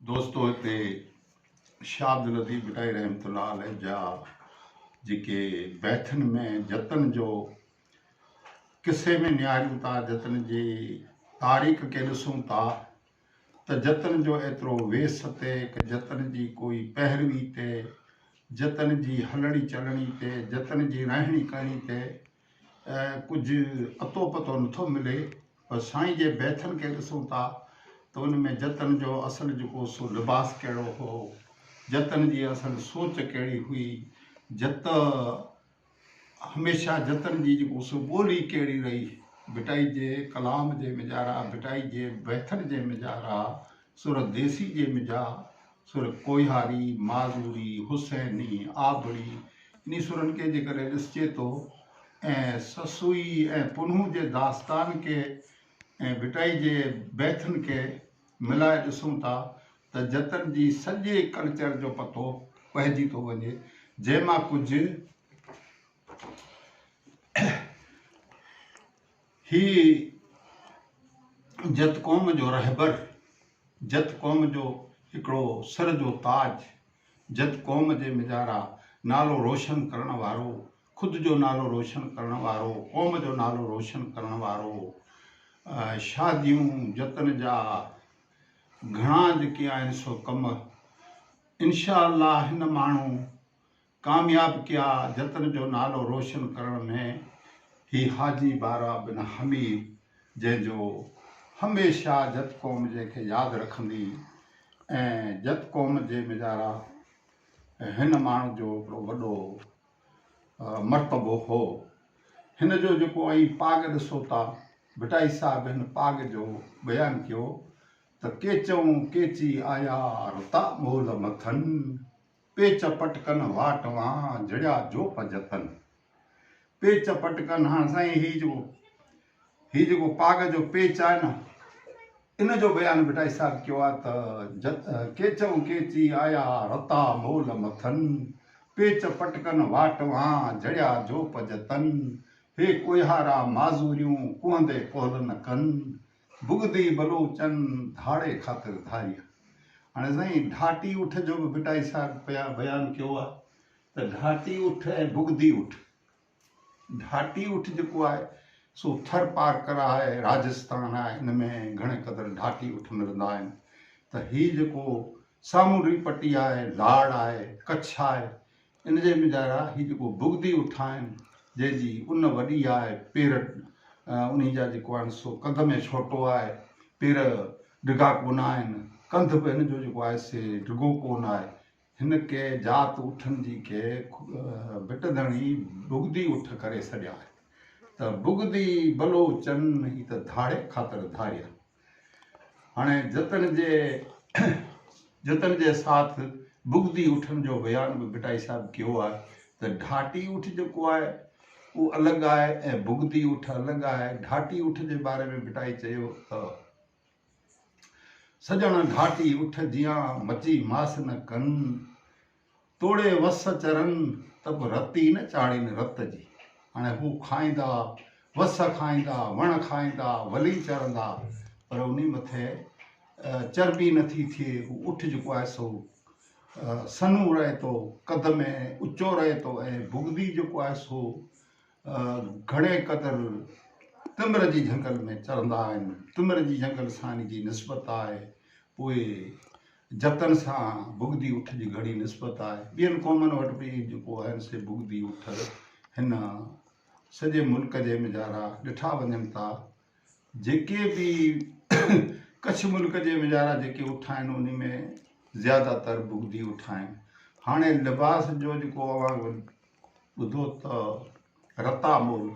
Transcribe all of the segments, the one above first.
दोस्तों हिते शाह अब्दुल लतीफ़ भिटाई रहमतुल्लाह अलैह जा जेके बैथन में जतन जो किसे में निहारियूं था, जतन जी तारीख़ के ॾिसूं था त जतन जो एतिरो वेस ते जतन जी कोई पहिरवी ते जतन जी हलणी चलणी ते जतन जी रहणी करणी ते कुझु अतो पतो नथो मिले। पर साईं जे बैथन खे ॾिसूं था तो उनमें जतन जो असल जेको सो लिबास कहिड़ो हो, जतन जी असल सोच कहिड़ी हुई, जत हमेशह जतन जी जेको सो ॿोली कहिड़ी रही, भिटाई जे कलाम जे मिजारा, भिटाई जे बैथन जे मिजारा, सुर देसी जे मिजा, सुर कोहियारी, माज़ूरी, हुसैनी, आबड़ी, इन सुरनि खे जेकॾहिं ॾिसजे थो ऐं ससुई ऐं पुनू जे दास्तान खे ऐं भिटाई जे बैथन खे मिलाए ॾिसूं था त जतन जी सॼे कल्चर जो पतो पइजी थो वञे, जंहिंमां कुझु ही जत क़ौम जो रहबर, जत क़ौम जो हिकिड़ो सर जो ताज, जत क़ौम जे मिजारा नालो रोशन करण वारो, ख़ुदि जो नालो रोशन करण वारो, क़ौम जो नालो रोशन करण वारो, शादियूं जतन जा घणा जेके आहिनि सो कम इंशा अल्लाह हिन माण्हू कामयाब किया जतन जो नालो रोशन करण में। ही हाजी बारा बिन हमीद जंहिंजो हमेशह जत क़ौम जंहिंखे यादि रखंदी ऐं जत क़ौम जे मिजारा हिन माण्हू जो हिकिड़ो वॾो मर्तबो हो। हिन जो जेको ऐं पाग ॾिसो था, भिटाई साहिब हिन पाग जो बयानु कयो त केचऊं केची आया रता मोल मथनि, पेच पटकनि वाटवां जड़िया जोप जतन। पेच पटकनि, हाणे साईं ही जेको पाग जो पेच आहे न, इन जो बयानु भिटाई साहिब कयो आहे त केचऊं केची आया रता मोल मथनि, पेच पटकनि वाटवां जड़िया जोप जतन। हे कोहियारा माज़ूरियूं कुहंदे कोहल न कनि, भुगदी बलोचन धाड़े ख़ातिर धारिया। हाणे साईं ढाटी उठ जो बि भिटाई साहिब बयानु कयो आहे त ढाटी उठ ऐं भुगदी उठ, ढाटी उठ जेको आहे सो थर पार्कर आहे, राजस्थान आहे, इन में घणे क़दुरु ढाटी उठ मिलंदा आहिनि। त हीउ जेको सामूंडी पट्टी आहे, लाड़ आहे, कच्छ आहे, इन जे मिजारा हीउ जेको भुगदी उठ आहिनि जंहिंजी उन वॾी आहे, पेर उन जा जेको आहिनि सो कंध में छोटो आहे, पेर डिघा कोन आहिनि, कंध बि हिन जो जेको आहे से डिघो कोन आहे। हिन के जात उठनि जी के भिटधणी भुगदी उठ करे छॾिया आहे त भुगदी बलोचन ही त धाड़े ख़ातिर धारिया। हाणे जतन जे साथ भुगदी उठनि जो बयानु बि भिटाई साहिब कयो आहे त ढाटी उठ जेको आहे उहो अलॻि आहे ऐं भुगदी उठ अलॻि आहे। ढाटी उठ जे बारे में भिटाई चयो त सजण ढाटी उठ जियां मची मास न कनि, तोड़े वस चरनि त बि रती न चाढ़ीनि रत जी। हाणे हू खाईंदा, वस खाईंदा, वण खाईंदा, वली चरंदा, पर उन मथे चर्बी नथी थिए। हू उठ जेको आहे सो सनू रहे थो, कद में ऊचो रहे थो, ऐं भुगदी जेको आहे सो घणे क़दुरु तिमिर जी झंगल में चरंदा आहिनि। तिमिर जी झंगल सां इन जी निस्बत आहे, पोइ जतन सां भुगदी उठ जी घणी निस्बत आहे। ॿियनि क़ौमनि वटि बि जेको आहे से भुगदी उठ हिन सॼे मुल्क जे मिजारा ॾिठा वञनि था। जेके बि कच्छ मुल्क जे मिजारा जेके उठ आहिनि उन में ज़्यादातर भुगदी उठ आहिनि। हाणे लिबास जो जेको ॿुधो त रता मोल,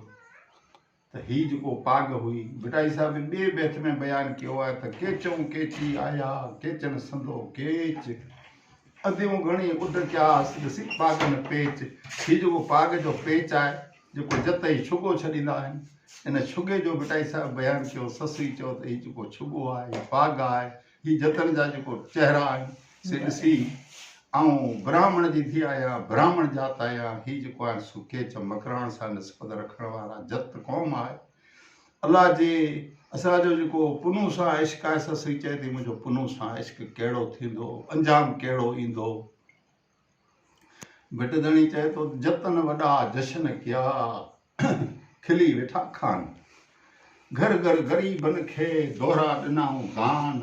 त हीउ जेको पाग हुई, भिटाई साहिब ॿिए बैत में बयानु कयो आहे त केचऊं केची आया केचन संदो केच, अदियूं घणी उड क्या ॾिसी पागनि पेच। हीउ जेको पाग जो पेच आहे जेको जत ई छुगो छॾींदा आहिनि, इन छुगे जो भिटाई साहिब बयानु कयो। ससुई चयो त हीउ जेको छुगो आहे, हीउ पाग आहे, हीउ जतन जा जेको चहिरा आहिनि से ॾिसी ऐं ब्राह्मण जी धी आहियां, ब्राह्मण जात आहियां, हीउ जेको आहे सो केच मकराण सां निस्बत रखण वारा जत क़ौम आहे। अलाह जे असांजो जेको पुनूं सां इश्क आहे, ससुई चए थी मुंहिंजो पुनूं सां इश्क कहिड़ो थींदो, अंजाम कहिड़ो ईंदो। भिटधणी चए थो जतन वॾा जशन किया खिली वेठा खान, घर घर ग़रीबन खे दोहरा ॾिनाऊं दान,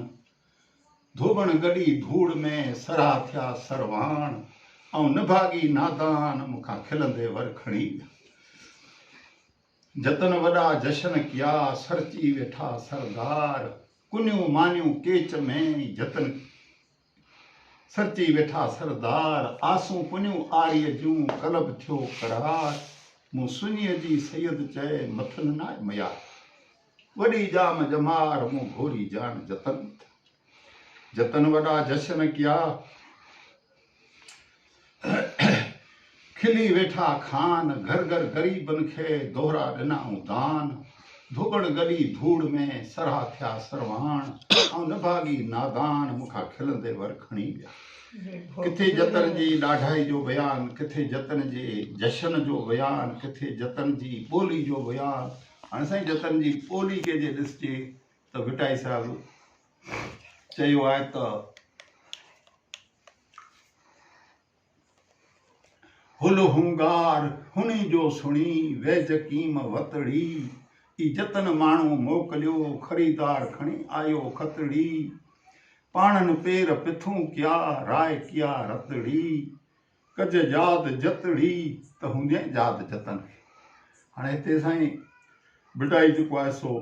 धोबण गॾी धूड़ में सरा थिया सरवाण, ऐं निभागी नादान मूंखां खिलंदे वर खणी विया। जतन वॾा जशन किया सरची वेठा सरदार, कुनियूं मानियूं केच में जतन सरची वेठा सरदार, आसूं कुनियूं आरीअ जूं कलब थियो करार, मूं सुनीअ जी सैयद चए मथन नाए मयार, वॾी जाम जमार मूं घोरी जान जतन। जतन वॾा जशन किया खिली वेठा खान, घर घर ग़रीबन खे दोहरा ॾिनाऊं दान, धोबण गॾी धूड़ में सरा थिया सरवाण, ऐं निभागी नादान मूंखां खिलंदे वर खणी विया। किथे जतन जी ॾाढाई जो बयान, किथे जतन जे जशन जो बयान, किथे जतन जी ॿोली जो बयान। हाणे साईं जतन जी ॿोली खे जे ॾिसजे त भिटाई साहिबु चयो आहे त हुल हुंगार हुनी जो सुणी वेज कीम वतड़ी, ई जतन माण्हू मोकिलियो ख़रीदार खणी आयो खतड़ी, पाणन पेर पिथूं किया राय किया रतड़ी, कज याद जतड़ी त हूंदे याद जतन। हाणे हिते साईं भिटाई जेको आहे सो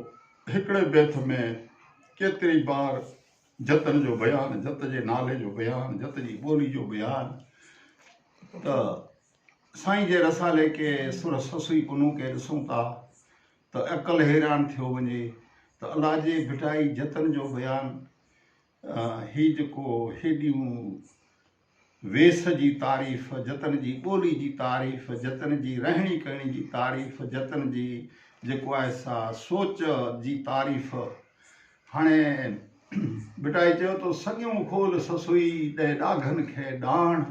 हिकिड़े बैत में केतिरी बार जतन जो बयान, जत जे नाले जो बयान, जत जी ॿोली जो बयान। त साईं जे रसाले के सुर ससुई पुनूं के ॾिसूं था त अकल हैरान थियो वञे त अलाह जे भिटाई जतन जो बयान, ही जेको हेॾियूं वेस जी तारीफ़, जतन जी ॿोली जी तारीफ़, जतन जी रहणी कहणी जी तारीफ़, जतन जी जेको आहे सा सोच जी तारीफ़। हाणे भिटाई चयो तो सॻियूं खोल ससुई ॾे ॾाघनि खे ॾाण,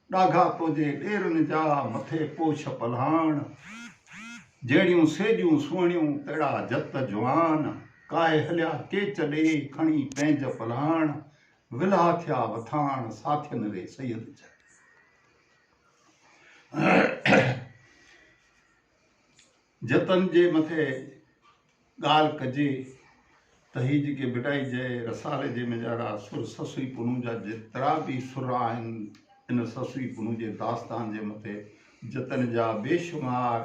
ॾाघा तुंहिंजे ॾेरनि जा मथे पोछ पलाण, जहिड़ियूं सेॼियूं सुहिणियूं तहिड़ा जत जवान, काए हलिया केच ॾे खणी पंहिंज पलाण, विला थिया वथाण साथियुनि रे सैयद चए। जतन जे मथे ॻाल्हि कजे त ही जेके भिटाई जे रसाले जे में जहिड़ा सुर ससुई पुनूं जा जेतिरा बि सुर आहिनि, इन ससुई पुनूं जे दास्तान जे मथे जतन जा बेशुमार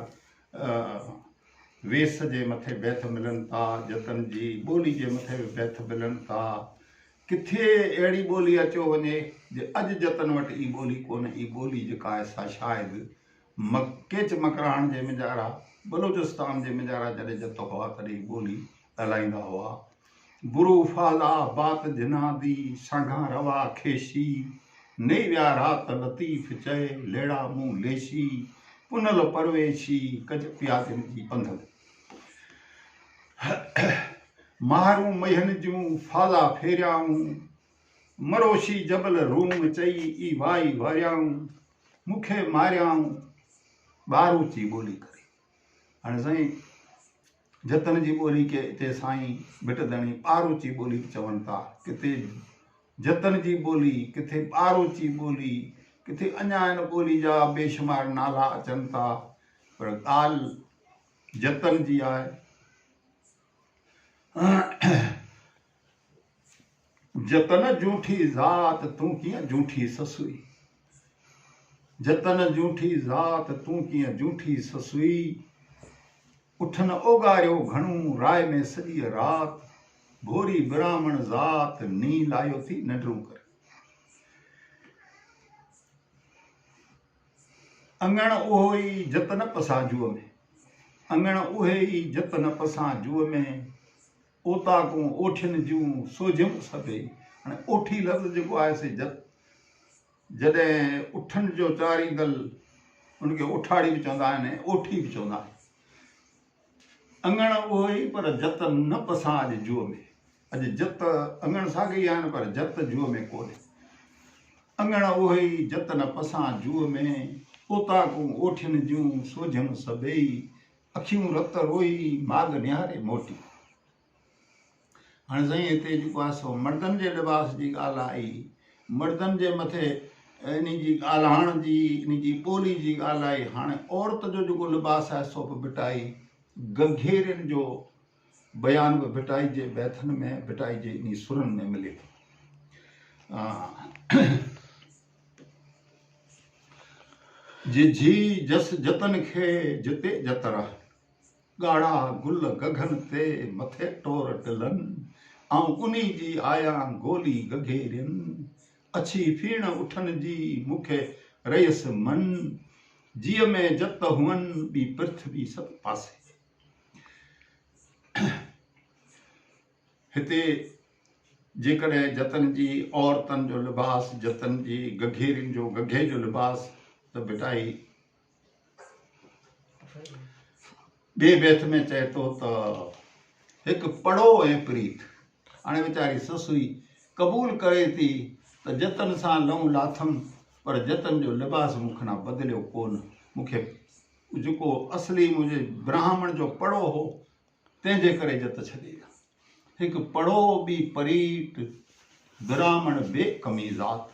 वेस जे मथे बैत मिलनि था, जतन जी ॿोली जे मथे बि बैत मिलनि था। किथे अहिड़ी ॿोली अचो वञे जे अॼु जतन वटि ई ॿोली कोन्हे, ई ॿोली जेका आहे सा शायदि केच मकराण जे मिजारा, बलोचिस्तान जे मिजारा जॾहिं जत हुआ तॾहिं ॿोली ॻाल्हाईंदा हुआ। बुरू फाला बात जिनादी सांघा रवा खेशी, नई विया रात लतीफ़ चए लेड़ा मुंहुं लेशी, पुनल परवेशी कज प्यादिन जी पंधल, मारूं मयहन जूं फाला फेरियाऊं, मरोशी जबल रूम चई ई वाई वारियाऊं, मूंखे मारियाऊं ॿारूची ॿोली करे। हाणे साईं जतन जी ॿोली के हिते साईं भिटधणी ॿारूची ॿोली चवनि था, किथे जतन जी ॿोली, किथे ॿारूची ॿोली, किथे अञा इन ॿोली जा बेशुमार नाला अचनि था, पर ॻाल्हि जतन जी आहे। जतन जूठी ज़ात तूं कीअं जूठी ससुई, जतन जूठी ज़ात तूं कीअं जूठी ससुई, उठन ओगारियो घणूं राय में सॼी रात, भोरी ब्राह्मण ज़ात नी लायो थी नंढरूं करे। अंगण उहो ई जतन पसां जुअ में, अंगण उहे ई जतन पसां जुअ में, ओताकूं ओठियुनि जूं सोझियूं सभई। हाणे ओठी लफ़्ज़ जेको आहे से जॾहिं उठनि जो चारींदल उनखे उठाड़ी बि चवंदा आहिनि, ओठी बि चवंदा आहिनि। अंगण उहो ई पर जत न पसां अॼु जुअ में, अॼु जत अंगण साॻी आहिनि पर जत जुअ में कोन्हे। अंगण उहो ई जत न पसां जुअ में, ओताकूं ओठियुनि जूं सोझियूं सभई, अखियूं रत रोई माग निहारे मोटी। हाणे साईं हिते जेको आहे सो मर्दनि जे लिबास जी ॻाल्हि आई, मर्दनि जे मथे इन जी ॻाल्हाइण जी, इन जी ॿोली जी ॻाल्हि आई। हाणे औरत जो जेको लिबास आहे सो बि भिटाई, गंघेरियुनि जो बयान बि भिटाई जे बैथनि में, भिटाई जे इन सुरनि में मिले थो। जे जी जस जतन खे जिते जतर, ॻाढ़ा गुल गगन ते मथे टोर टिलनि, ऐं उन्ही जी आया गोली गघेरियुनि, अछी फीण उठनि जी मूंखे रयस मन, जीअ में जत हुअनि ॿी पृथ्वी सत पासे। हिते जेकॾहिं जतन जी औरतनि जो लिबास, जतन जी गघेरियुनि जो गघे जो लिबास त भिटाई ॿिए बैत में चए थो त हिकु पड़ो ऐं प्रीत। हाणे वीचारी ससुई क़बूल करे थी त जतन सां लहूं लाथमि, पर जतन जो लिबास मूंखां बदिलियो कोन, मूंखे जेको असली मुंहिंजे ब्राह्मण जो पड़ो हो तंहिंजे करे जत छॾे विया। हिकु पड़ो ॿी परीत, ब्राह्मण बेकमीज़ात,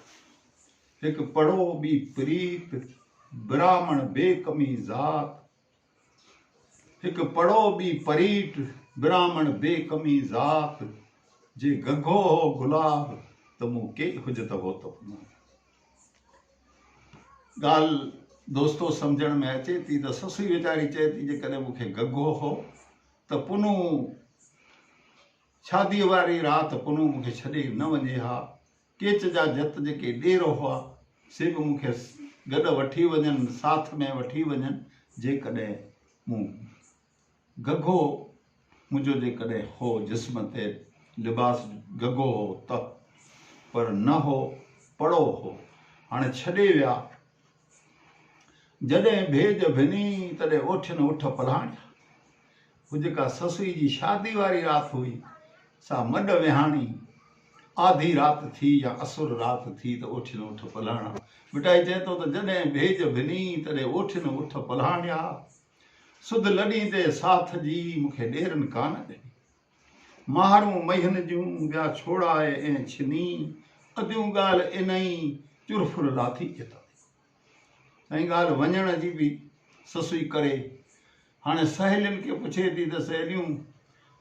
हिकु पड़ो ॿी प्रीत, ब्राह्मण बेकमीज़ात, हिकु पड़ो ॿी परीत, ब्राह्मण बेकमीज़ात, जे गघो हो गुलाब त मूं के हुजत हो त ॻाल्हि दोस्तो सम्झण में अचे थी त ससु वीचारी चए थी जेकॾहिं मूंखे गघो हो त पुनू शादीअ वारी राति पुनू मूंखे छॾे न वञे हा, केच जा जत जेके ॾेर हुआ से बि मूंखे गॾु वठी वञनि, साथ में वठी वञनि, जेकॾहिं मूं गघो मुंहिंजो जेकॾहिं हो जिस्म ते लिबास गघो हो त, पर न हो, पड़ो हो। हाणे छॾे विया, जॾहिं भेज भिनी तॾहिं ओठिन उठ पलाणिया। हू जेका ससुई जी शादी वारी राति हुई सा मॾ विहाणी, आधी राति थी या असुर राति थी त ओठिन उठ पलाणा। मिटाई चए थो त जॾहिं भेज भिनी तॾहिं ओठिन उठ पलाणिया, सुध लॾी ते साथ जी मूंखे ॾेरनि कान ॾिनी, मारूं महिन जूं ॿिया छोड़ाए ऐं छिनी, अदियूं ॻाल्हि इन ई चुरफुर लाथी केता। साईं ॻाल्हि वञण जी बि ससुई करे। हाणे सहेलियुनि खे पुछे थी त सहेलियूं,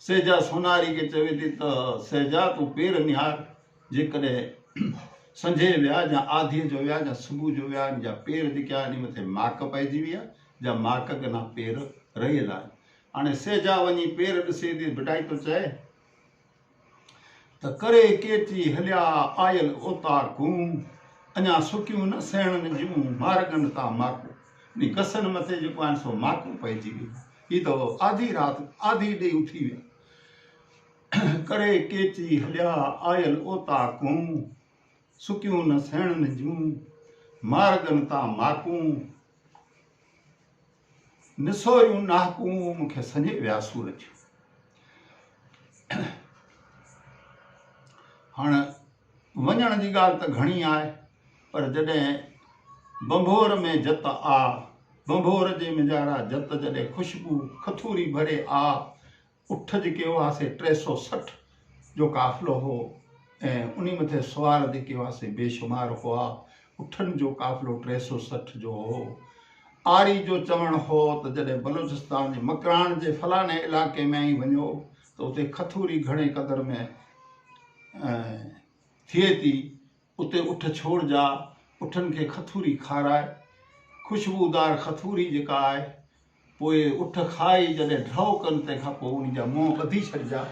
सहजा सोनारी खे चवे थी त सहजा तूं पेर निहार, जेकॾहिं संझे विया या आधीअ जो विया या सुबुह जो विया, जा पेर जेके आहे इन मथे माक पइजी वई आहे, जा माक गना पेर रहियल आहिनि। हाणे सहजा वञी पेर ॾिसे थी, भिटाई थो चए त करे केची हलिया आयल ओताकूं, अञा सुकियूं न सहणनि जूं मार्गनि तां माकूं। इन कसनि मथे जेको आहिनि सो माकूं पइजी वई। हीअ त आधी राति आधी ॾेई उथी विया। करे केची हलिया आयल ओताकूं, सुकियूं न सहणनि जूं मार्गनि तां माकूं, निसोरियूं नाहकूं मूंखे संझे विया सूरज। हाणे वञण जी ॻाल्हि त घणी आहे, पर जॾहिं बंभोर में जत आ, बंभोर जे मिजारा जत जॾहिं खुशबू खथूरी भरे आ, उठ जेके हुआसीं 360 जो काफ़िलो हो ऐं उन मथे सुवार जेके हुआसीं बेशुमार हुआ, उठनि जो काफ़िलो 360 जो हो। आरी जो चवण हो त जॾहिं बलूचिस्तान जे मकरान जे फलाणे इलाइक़े में ई वञो त उते खथूरी घणे क़दर में थिए थी, उते उठ छोड़जा, उठनि खे खथूरी खाराए, खुशबूदार खथूरी जेका आहे, पोइ उठ खाई जॾहिं ढो कनि तंहिंखां पोइ उन जा मुंहं ॿधी छॾिजा।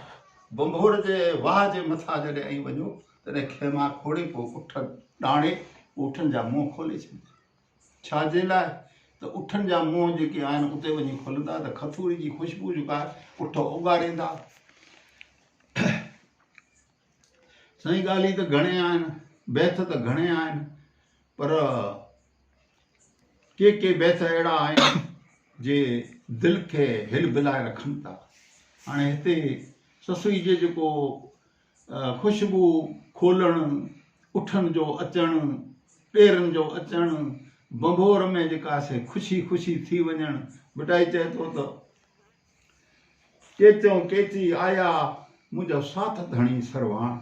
बंभोर जे वाह जे मथां जॾहिं ऐं वञो तॾहिं खेमा खोड़े पोइ उठ ॾाणे उठनि जा मुंहं खोले छॾिजा। छाजे लाइ? त उठनि जा मुंहं जेके आहिनि उते वञी खुलंदा त खथूरी जी ख़ुशबू जेका आहे उठ उगारींदा। साईं ॻाल्हि त घणे आहिनि, बैत त घणे आहिनि, पर के बैत अहिड़ा आहिनि जे दिलि खे हिल बिलाए रखनि था। हाणे हिते ससुई जे जेको ख़ुशबू खोलणु, उठनि जो अचणु, ॾेरनि जो अचणु, बंभोर में जेका से ख़ुशी ख़ुशी थी वञणु। मिटाई चए थो त केचो केची आया मुझा साथ धणी सरवाण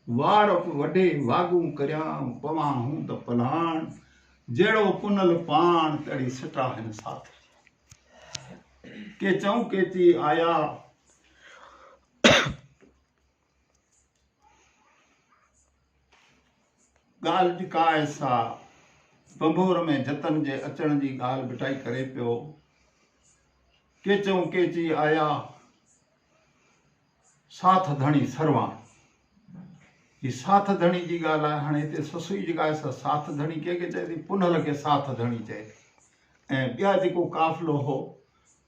वार वडे वागू करयां पवां हूं त पलाण जेड़ो पुनल पाण तड़ी सटा हिन साथ के चऊं केती आया गाल जिकाए सा बंभोर में जतन जे अचण जी गाल बिटाई करे पियो के चऊं केची आया साथ धणी सरवाण ही साथ धणी जी गाल आहे हाणे हिते ससुई जिकाए सा साथ धणी के चए थी पुनल के साथ धणी चए थी ऐं ॿिया जेको काफ़िलो हो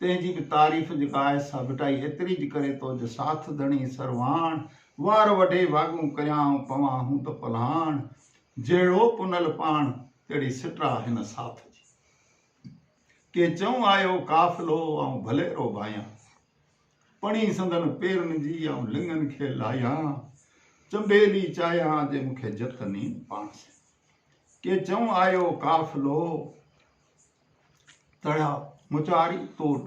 तंहिंजी बि तारीफ़ जेका आहे सा बिटाई एतिरी ज करे थो जो साथ धणी सरवाण वार वढे वागूं कयां पवां हूं त पलाण जहिड़ो पुनल पाण तहिड़ी सिटरा हिन साथ जी के चऊं आयो काफ़िलो ऐं भलेरो भायां पणी संदन पेरनि जी ऐं लिङनि खे लायां चंबेली चाहियां जे मूंखे जतनी पाण से के चऊं आयो काफ़िलो तड़ा मुचारी तोड़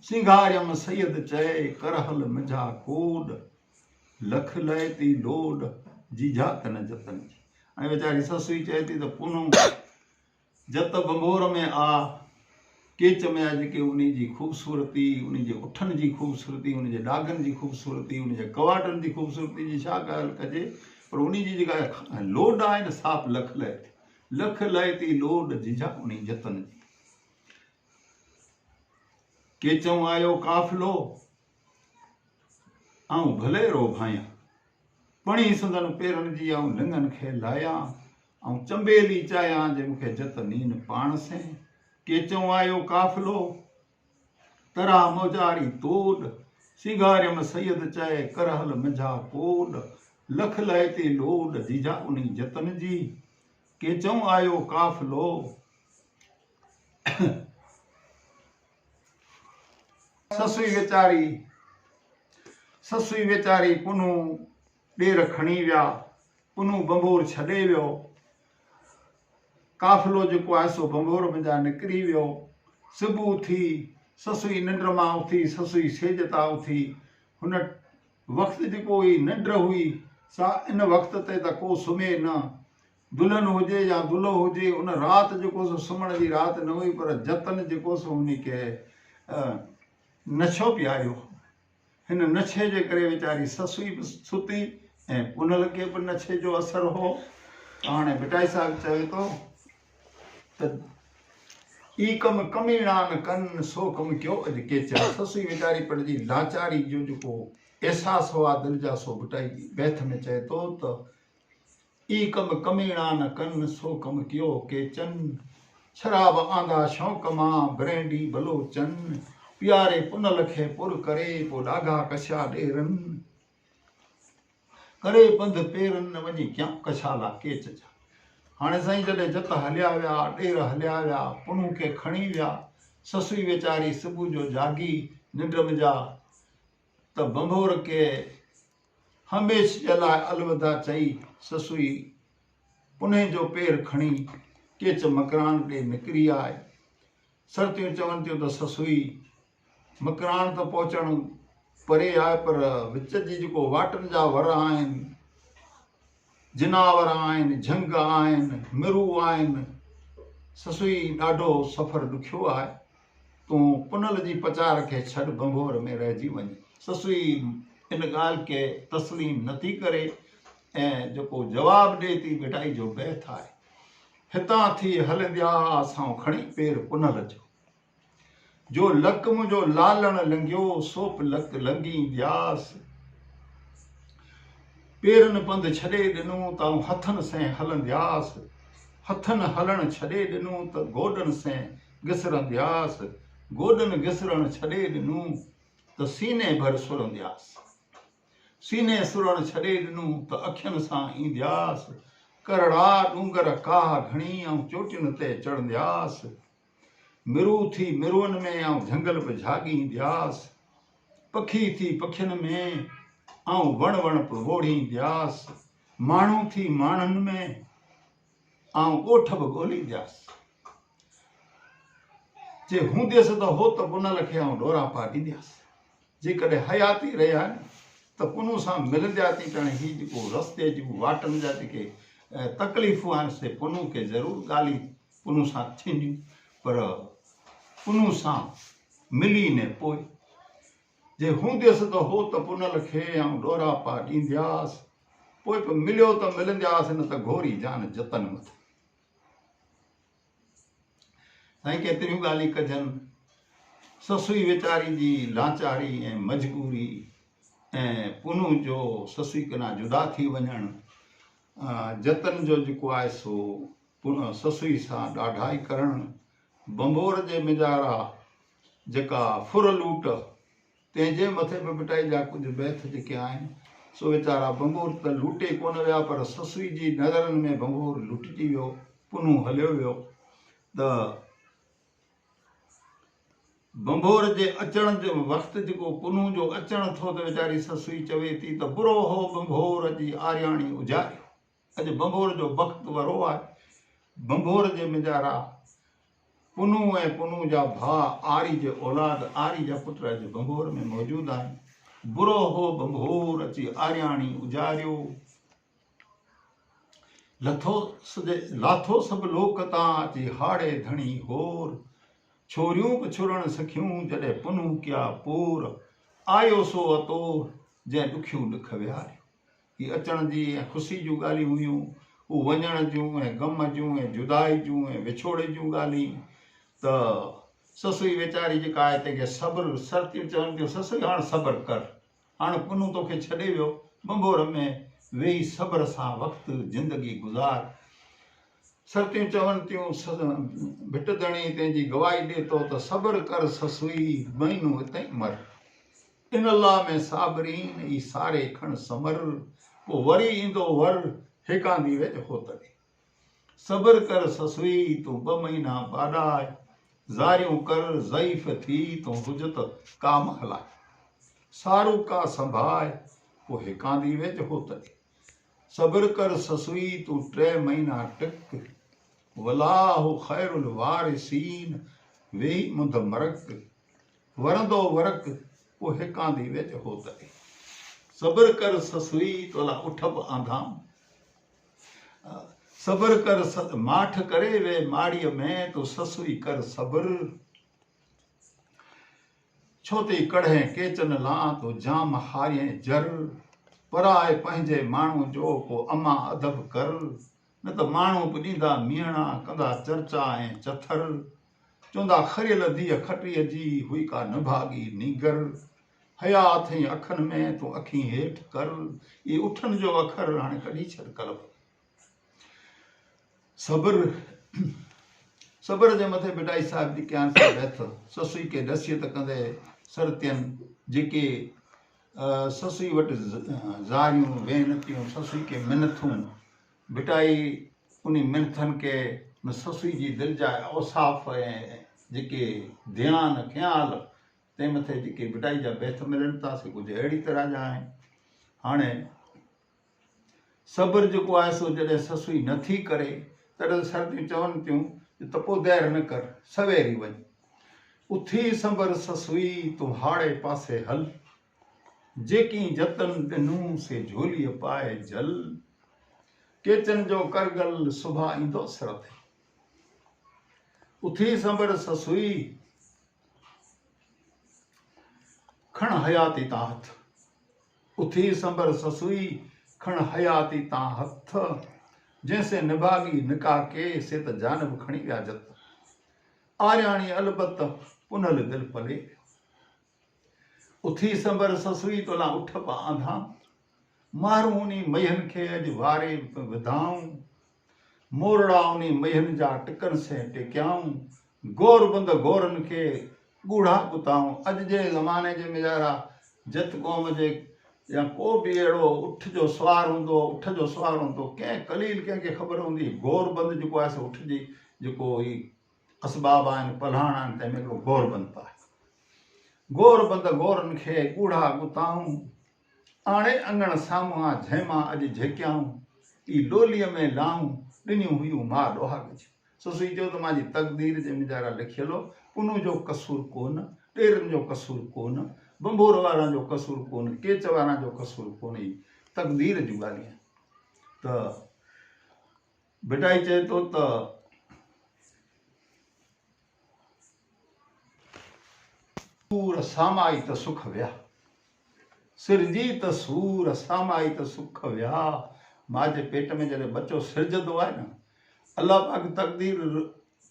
सिंगारियम सैयद चए करहल मिझा कोड लख लयती लोड जीजा तन जतन जी ऐं वीचारी ससुई चए थी त पुनूं जत बंभोर में आ केच में आ जेके उन जी ख़ूबसूरती उन जे उठनि जी ख़ूबसूरती उन जे ॾागनि जी ख़ूबसूरती उन जे कवाटनि जी ख़ूबसूरती जी छा ॻाल्हि कजे पर उन जी जेका लोड आहे न साफ़ लख लयती लोड जीजा उन जतन जी के चऊं आयो काफ़िलो ऐं भलेरो भायां पणी संदन पेरनि जी ऐं लिङनि खे लायां ऐं चंबेली चाहियां जे मूंखे जतनीन पाण से के चऊं आयो काफ़िलो तरा मोजारी तोड़ सिंगारियम सैयद चए करहल मिझा कोड लख लयती लोड जीजा उन जतन जी के चऊं आयो काफ़िलो ससुई वेचारी पुनू ॾेर खणी विया पुनू बंभोर छॾे वियो काफ़िलो जेको आहे सो बंभोर मुंहिंजा निकिरी वियो सुबुह थी ससुई निंड मां उथी ससुई सेज तां उथी हुन वक़्तु जेको हुई निंड हुई सा इन वक़्त ते त को सुम्हे न दुल्हन हुजे या दुल्हो हुजे उन राति जेको सो सुम्हण जी राति न हुई पर जतन जेको सो उन खे नशो पियारियो हिन नशे जे करे वीचारी ससुई बि सुती ऐं पुनल खे बि नशे जो असर हो हाणे बिटाई साहिब चवे थो त ई कम कमीणा न कनि सो कम कयो अॼु केचर ससुई वीचारी पंहिंजी लाचारी जो जेको अहसासु हुआ दिलि जा सो बिटाई बैथ में चए थो त ई कम कमीणा न कनि सो कम कयो केचन शराब आंदा शौक़ मां ब्रेंडी बलोचन प्यारे पुनल खे पुर करे पोइ ॾागा कछा ॾेरनि करे पंध पेरनि न वञी क्या कछाला केच जा हाणे साईं जॾहिं जत हलिया विया ॾेर हलिया विया पुनू खे खणी विया ससुई वीचारी सुबुह जो जागी निंड मिजा त बंभोर खे हमेश जे लाइ अलविदा चई ससुई पुने जो पेर खणी केच मकरान ॾे निकिरी आए सर्तियूं चवनि थियूं त ससुई मकरान त पहुचण परे आहे पर विच जी जेको वाटनि जा वर आहिनि जिनावर आहिनि झंग आहिनि मिरू आहिनि ससुई ॾाढो सफ़र ॾुखियो आहे तूं पुनल जी पचार खे छॾ बंभोर में रहिजी वञ ससुई इन ॻाल्हि खे तस्लीम नथी करे ऐं जेको जवाबु ॾिए थी बिटाई जो बैथ आहे हितां थी हलंदिया असां खणी पेर पुनल जो लक मुंहिंजो लालण लंघियो सोप लक लंघी व्यास पेरनि पंध छॾे ॾिनो त हथनि से हलंदियासि हथनि हलण छॾे ॾिनो त गोॾनि से घिसरंदियासि गोॾनि घिसरण छॾे ॾिनो त सीने भर सुरंदियासि सीने सुरण छॾे ॾिनो त अखियुनि सां ईंदियासि करड़ा डूंगर काह घणी ऐं चोटियुनि ते चढ़ंदियासि मिरू थी मिरुअनि में ऐं झंगल बि झाॻींदियासि पखी थी पखियुनि में ऐं वण वण वोड़ींदियासि माण्हू थी माण्हुनि में ऐं ॻोठ बि ॻोल्हींदियासि जे हूंदियसि त हो त पुनल खे ऐं ॾोरा पा ॾींदियासि जेकॾहिं हयाती रहिया आहिनि त पुनू सां मिलंदा थी पिण ही जेको रस्ते जूं वाटनि जा जेके तकलीफ़ूं आहिनि से पुनू खे ज़रूरु ॻाल्हि पुनू सां थींदियूं, पर पुनू सां मिली ने पोइ जे हूंदसि त हो त पुनल खे ॾोरा पा ॾींदासीं, पोइ बि मिलियो त मिलंदासीं, न त घोरी जान जतन मथे। साईं केतिरियूं ॻाल्हियूं कजनि, ससुई वीचारी जी लाचारी ऐं मजबूरी ऐं पुनू जो ससुई कना जुदा थी वञणु, जतन जो जेको आहे सो ससुई सां ॾाढाई करणु, बंबोर जे मिजारा जेका फुर लूट, तंहिंजे मथे बि बिटाई जा कुझु बैत जेके आहिनि सो वीचारा बंबोर त लूटे कोन विया, पर ससुई जी नज़रनि में बंबोर लुटिजी वियो, पुनू हलियो वियो। त बंबोर जे अचण जो वक़्तु जेको पुनू जो अचणु थो त वीचारी ससुई चवे थी त बुरो हो बंबोर जी आरियाणी उजारियो। अॼु बंबोर जो वक़्तु वरो आहे। बंबोर जे मिजारा पुनू ऐं पुनू जा भाउ आरी जे औलाद, आरी जा पुट अॼु बंबोर में मौजूदु आहिनि। बुरो हो बंबोर अची आरियाणी उजारियो, लाथो सभु लोक तां अची हाड़े धणी होर, छोरियूं बि छुरण सखियूं जॾहिं पुनू कया पूर, आयो सो अतोर जंहिं ॾुखियूं ॾुख विहारियो। हीअ अचण जी ऐं ख़ुशी जूं ॻाल्हियूं हुयूं, हू वञण जूं ऐं गम जूं ऐं जुदाई जूं ऐं विछोड़े जूं ॻाल्हियूं। त ससुई वीचारी जेका आहे तंहिंखे सब्र सर्तियूं चवनि थियूं, ससुई हाणे सब्र कर, हाणे पुनू तोखे छॾे वियो, बंबोर में वेही सब्र सां वक़्तु ज़िंदगी गुज़ार। सर्तियूं चवनि थियूं, भिटदणी तंहिंजी गवाही ॾिए थो त सब्र कर ससुई महीनू हिते मर, इन अलाह में साबरीन ई सारे खण समर, पोइ वरी ईंदो वर हेकांदी वेच हो तॾहिं। सब्र कर ससुई तूं 2 महीना बाॾाए, ज़ारियूं कर ज़ईफ़ थी तूं हुजत काम हलाए, सारू का संभाए पोइ हेकांदी वेच हो तॾहिं। सब्र कर ससुई तूं 3 महीना टिक, वलाहो ख़ैरुल वारिसीन वेही मुंद मरक, वरंदो वरक पोइ हेकांदी वेच हो तॾहिं। सब्र कर ससुई तोला उठ बि आंधाम, सब्र कर माठ करे वे माड़ीअ में तो ससुई कर सब्र, छो थी कढ़े केचन लां तो जाम हारिए जर, पराए पंहिंजे माण्हू जो को अमा अदब कर, न त माण्हू बि ॾींदा मीणा कंदा चर्चा ऐं चथर, चवंदा खरियल धीअ खटीअ जी हुई का निभागी नीगर, हया अथई अखनि में तूं अखी हेठि कर। इहे उठनि जो अखर हाणे कढी छॾ कलम। सब्र जे मथे बिटाई साहिब जी कयान सां बैत, ससुई खे नसीहत कंदे सरतियनि जेके ससुई वटि ज़ारियूं वेनतियूं, ससुई खे मिनथूं, बिटाई उन मिनथनि खे न ससुई जी दिलि जा औसाफ़ ऐं जेके ध्यानु ख़्याल तंहिं मथे जेके बिटाई जा बैत मिलनि था से कुझु अहिड़ी तरह जा आहिनि। हाणे सब्र जेको आहे सो जॾहिं ससुई नथी करे तॾहिं सर्दियूं चवनि थियूं त पोइ देरि न कर, सवेरी वञ, उथी संबर ससुई तूं हाड़े पासे हल, जेकी जतन ॾिनूं से झोलीअ पाए जल, केचन जो करगल सुभा ईंदो सिर ते, उथी संबर ससुई खण हयाती तां हथ, उथी संबर ससुई खण हयाती तां हथ, जैसे निभागी निका के से त जानब खणी विया जत, आरियाणी अलबत पुनल दिल पले, उथी संबर ससुई तोला उठ पा आंधाम, मारूं उनी मयन खे अॼु वारे विधाऊं, मोरड़ा उनी मयन जा टिकन से टेकियाऊं, गोरबंद गोरन खे ॻूढ़ा गुताऊं। अॼु जे ज़माने जे मिजारा जत क़ौम जे या को बि अहिड़ो उठ जो सुवार हूंदो, कंहिं कलील कंहिंखे ख़बर हूंदी गोरबंद जेको आहे सो उठ जी जेको ही असबाब आहिनि पलाण आहिनि तंहिंमें हिकिड़ो गोरबंद आहे। गोरबंद गोरन खे ॻूढ़ा गुताऊं, आणे अङण साम्हूं जंहिंमां अॼु झेकियाऊं, ई लोलीअ में लाऊं ॾिनियूं हुयूं मां ॾोहाग जी। ससुई चयो त मुंहिंजी तक़दीर जे मिजारा लिखियल हो, पुनू जो कसूर कोन, ॾेरनि जो कसूर कोन, बंबोर वारा जो कसूर कोन, केच वारा जो कसूर कोन्हे, तकदीर जूं ॻाल्हियूं। त बेटाई चए थो त सूर सामाई त सुख विया, सिरजी त सूर सामाई त सुख विया। मां जे पेट में जॾहिं बच्चो सिरजंदो आहे न, अल्लाह पाक तकदीर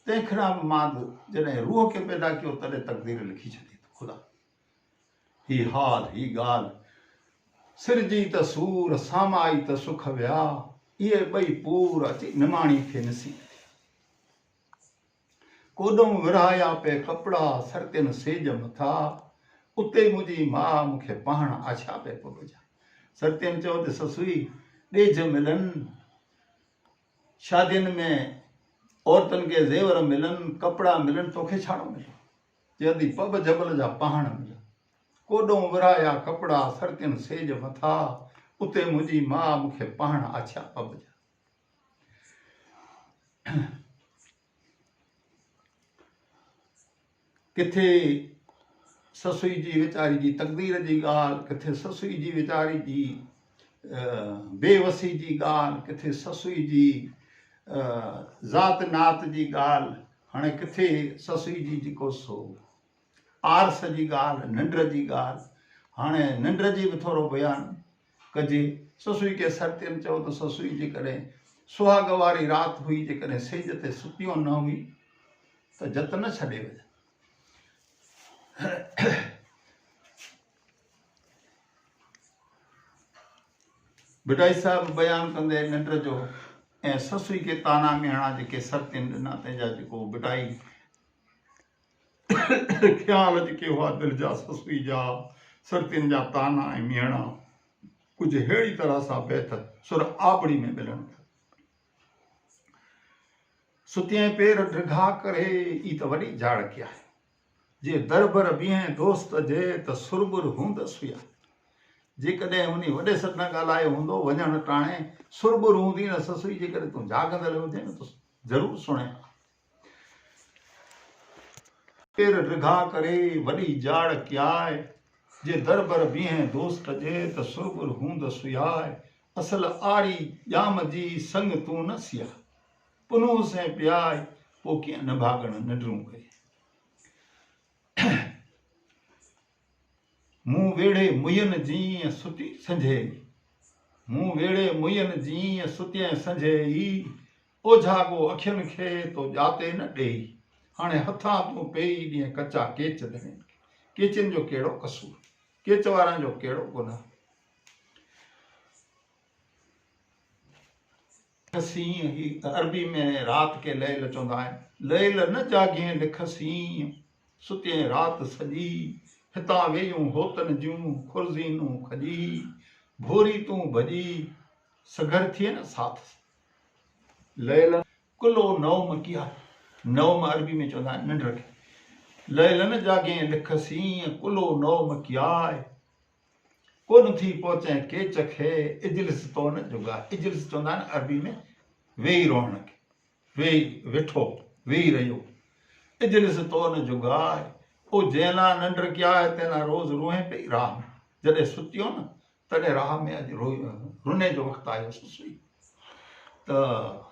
तंहिंखां बि मां जॾहिं रूह खे पैदा कयो तॾहिं तकदीर लिखी छॾी ख़ुदा। ही हाल ही ॻाल्हि, सिरजी त सूर सामाई त सुख विया, इहे ॿई पूर अची निमाणी खे निसी। कोॾों विरहाया पे कपिड़ा सरतियुनि सेज मथा, उते मुंहिंजी माउ मूंखे पाण आछा पे पुॼा। सरतियुनि चयो त ससुई ॾेझ मिलनि, शादियुनि में औरतुनि खे ज़ेवर मिलनि, कपिड़ा मिलनि, तोखे छाड़ो मिले? चवंदी पब जबल जा पहाड़ मिलनि। कोॾों विरहाया कपिड़ा सरतियुनि सेज मथा, उते मुंहिंजी माउ मूंखे पाण आछा पब जा। किथे ससुई जी वीचारी जी तकदीर जी ॻाल्हि, किथे ससुई जी वीचारी जी बेवसी जी ॻाल्हि, किथे ससुई जी ज़ात नात जी ॻाल्हि, हाणे किथे ससुई जी जेको सो आरस जी ॻाल्हि, निंड जी ॻाल्हि। हाणे निंड जी बि थोरो बयानु कजे। ससुई खे सरतियुनि चयो त ससुई जेकॾहिं सुहाग वारी राति हुई, जेकॾहिं सिज ते सुतियो न हुई त जत न छॾे वञे। बिटाई साहिब बयानु कंदे निंड जो ऐं ससुई खे ताना मेणा जेके सरतियुनि ॾिना, तंहिंजा जेको बिटाई ख़्याल जेके हुआ दिलि जा ससुई जा, सरतियुनि जा ताना ऐं मेणा कुझु अहिड़ी तरह सां बैत सुर आबड़ी में मिलनि। सुतिए पेर ड्रिघा करे, ई त वॾी जाड़की आहे। जे दरबर बीहें दोस्त जे त सुरबुर हूंदसि हुया। जेकॾहिं उन वॾे सॾ न ॻाल्हायो हूंदो वञण टाणे सुरबुर हूंदी न ससुई, जेकॾहिं तूं जाॻंदड़ हुजे न त ज़रूरु सुणे। पेर ड्रिघा करे वॾी जाड़ क्याए, जे दरबर बीहें दोस्त जे त सुरबुर हूंदसि हुयाए। असल आड़ी ॼाम जी संग तूं न सिया, पुनूं से प्याए पोइ कीअं न भागण निंडरूं करे। मूं वेड़े मुयनि जीअं सुती संझे, मूं वेड़े मुयनि जीअं सुतिए संझे ई, ओझागो अखियुनि खे तो ॼाते न ॾेई। हाणे हथां तूं पेई ॾींहं कचा केच ॾिने, केचनि जो कहिड़ो कसूर, केच वारनि जो कहिड़ो गुनाह। सीं ही अरबी में रात के लैल चवंदा आहिनि। लैल न जाॻे लिख सीं, सुतिए राति सॼी, हितां वेयूं होतन जूं खुरज़ीनूं खॼी, भोरी तूं भॼी सगर थिए न साथ। लैल कुलो नौम किया, नौम अरबी में चवंदा आहिनि निंड खे। लैल न जाॻे लिख सीं, कुलो नौम कियाए, कोन थी पहुचे केच खे, इजलिस तो न जुगाए। इजलिस चवंदा आहिनि अरबी में वेही रहण खे, वेही वेठो वेही रहियो, इजलिस तो न जुगाए। ओ जंहिं लाइ निंड कयाए तंहिं लाइ रोज़ रोहे पई राह में। जॾहिं सुतियो न तॾहिं राह में अॼु रुने जो वक़्तु आयो ससुई। त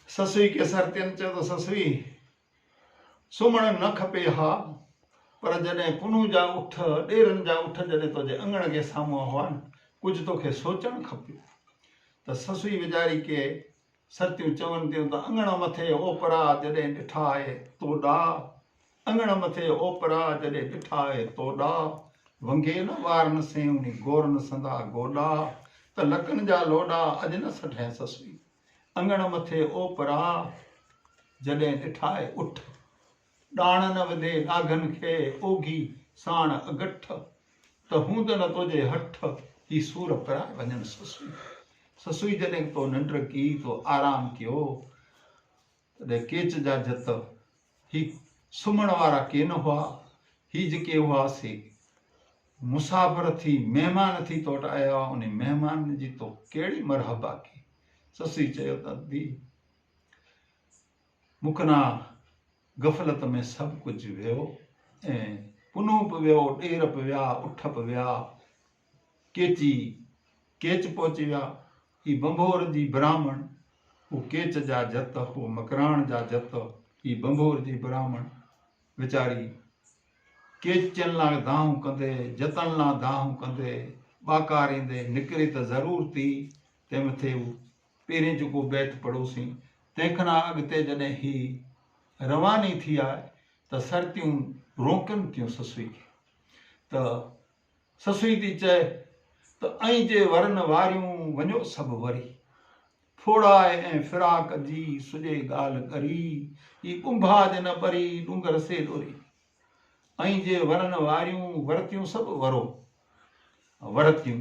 ससुई खे सरतियुनि चयो त ससुई सुम्हणु न खपे हा, पर जॾहिं पुनू जा उठ, ॾेरनि जा उठ जॾहिं तुंहिंजे अङण जे साम्हूं हुआ न, कुझु तोखे सोचणु खपे। त ससुई वीचारी खे सरतियूं चवनि थियूं त अङण मथे ओपरा जॾहिं ॾिठा आहे तोॾा, अङण मथे ओपरा जॾहिं ॾिठा आहे तोॾा, वंगे न वारनि सेवनी गोरन संदा गोॾा, त लकनि जा लोॾा अॼु न सठे ससुई। अङण मथे ओपरा जॾहिं ॾिठा आहे उठ, ॾाण न विधे नागनि खे ओघी साण अगठ, त हूंदन तुंहिंजे हठ ही सूर पिराए वञनि ससुई। ससुई जॾहिं तो निंड की, तो आराम कयो, तॾहिं केच जा जत ही सुम्हण वारा के न हुआ, ही जेके हुआसीं मुसाफ़िर थी महिमान थी तो वटि आया हुआ, उन महिमान जी तो कहिड़ी मरहबा की। ससुई चयो त धीउ मुकना गफ़लत में सभु कुझु वियो ऐं पुनूप वियो ॾेर पिया उठप विया केची केच पहुची विया। ही बंभोर जी ब्राह्मण वो केच जा जत वो मकराण जा जत ही बंभोर जी ब्राह्मण वीचारी केचन ला दाहूं कंदे जतन ला दाहूं कंदे बाकारींदे निकिरे त ज़रूर थी तंहिं मथे पहिरें जेको बैत पढ़ोसीं तंहिंखां अॻिते जॾहिं ही रवानी थी आहे त सरतियूं रोकनि थियूं ससुई खे त ससुई थी चए त ऐं जे वरन वारियूं वञो सभु वरी फोड़ाए ऐं फिराक जी सुॼे ॻाल्हि करी ही कुंभा जन परी डूंगर से डोरी ऐं जे वरन वारियूं वरतियूं सभु वरो वरतियूं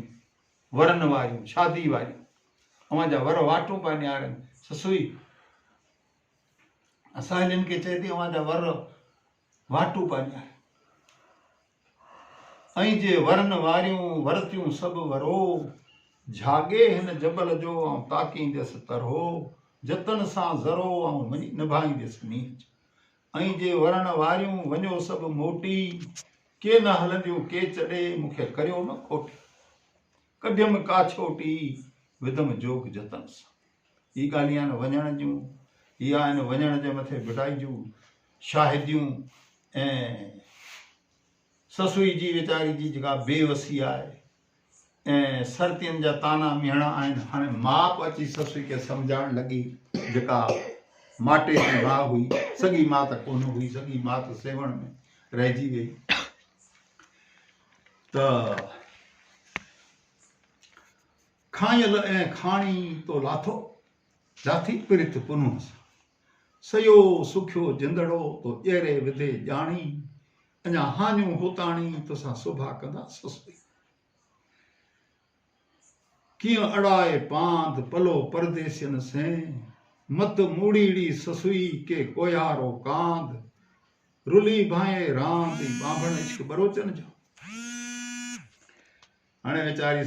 वरन वारियूं शादी वारियूं अवां जा वर वाटूं पिया न्यारनि ससुई असां हिननि खे चए थी अवां जा वर वाटूं पिया न्यारनि ऐं जे वरन वारियूं वरतियूं सभु वरो झागे हिन जबल जो ऐं ताकींदसि तरहो जतन सां ज़रो ऐं निभाईंदसि मींहं जो ऐं जे वरण वारियूं वञो सभु मोटी के न हलंदियूं के चॾे मूंखे करियो न खोटी कढियमि का छोटी विधम जोग जतन सां ही ॻाल्हियूं आहिनि वञण जूं इहा आहिनि वञण जे मथे बिठाई जूं शाहिदियूं ऐं ससुई जी वीचारी जी जेका बेवसी आहे ऐं सरतियुनि जा ताना मिहणा आहिनि। हाणे माउ बि अची ससुई खे सम्झाइण लॻी जेका माटे जी माउ हुई सॻी माउ त कोन हुई सॻी माउ त सेवण में रहिजी वई त खायल ऐं खाणी तो लाथो जाथी पिरित पुनूं सयो सुखियो जिंदड़ो तो ॼेरे विधे ॼाणी अञा हानियूं होताणी तोसां सुभा कंदा ससुई कीअं अड़ाए पांध पलो परदेसियनि से मत मूड़ीड़ी ससुई के कोयारो कांध रुली भाए रांद बांभण इश्क बरोचन जो हाणे वीचारी